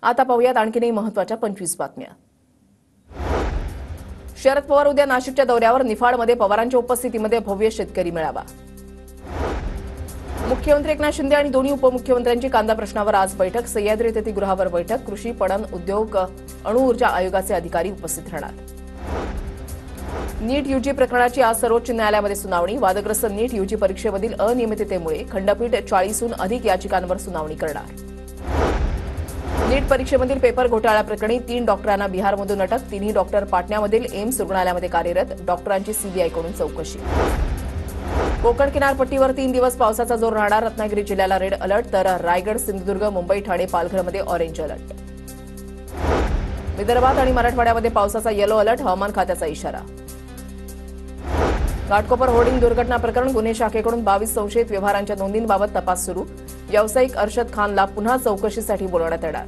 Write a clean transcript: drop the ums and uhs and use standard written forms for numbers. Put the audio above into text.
आता पाहूयात आणखीनही महत्त्वाच्या 25 बातम्या। शरद पवार उद्या नाशिकच्या दौऱ्यावर। निफाडमध्ये पवारांच्या उपस्थितीमध्ये भव्य शेतकरी मेळावा। मुख्यमंत्री एकनाथ शिंदे आणि दोन्ही उपमुख्यमंत्र्यांची कांदा प्रश्नावर आज बैठक। सह्याद्री अतिथीगृहावर बैठक। कृषी पणन उद्योग अणुऊर्जा आयोगाचे अधिकारी उपस्थित राहणार। नीट यूजी प्रकरणाची आज सर्वोच्च न्यायालयामध्ये सुनावणी। वादग्रस्त नीट यूजी परीक्षेमधील अनियमिततेमुळे खंडपीठ 40हून अधिक याचिकांवर सुनावणी करणार। नीट परीक्षेमधील पेपर घोटाळ्याप्रकरणी 3 डॉक्टरांना बिहारमधून अटक। तिन्ही डॉक्टर पाटण्यामधील एम्स रुग्णालयामध्ये कार्यरत। डॉक्टरांची सीबीआयकडून चौकशी। कोकण किनारपट्टीवर 3 दिवस पावसाचा जोर राहणार। रत्नागिरी जिल्ह्याला रेड अलर्ट तर रायगड, सिंधुदुर्ग, मुंबई, ठाणे, पालघरमध्ये ऑरेंज अलर्ट। विदर्भात आणि मराठवाड्यामध्ये पावसाचा येलो अलर्ट। हवामान खात्याचा इशारा। घाटकोपर होर्डिंग दुर्घटना प्रकरण गुन्हे शाखेकडून 22 संशयित व्यवहारांच्या नोंदींबाबत तपास सुरू। व्यावसायिक अर्शद खानला पुन्हा चौकशीसाठी बोलवण्यात येणार।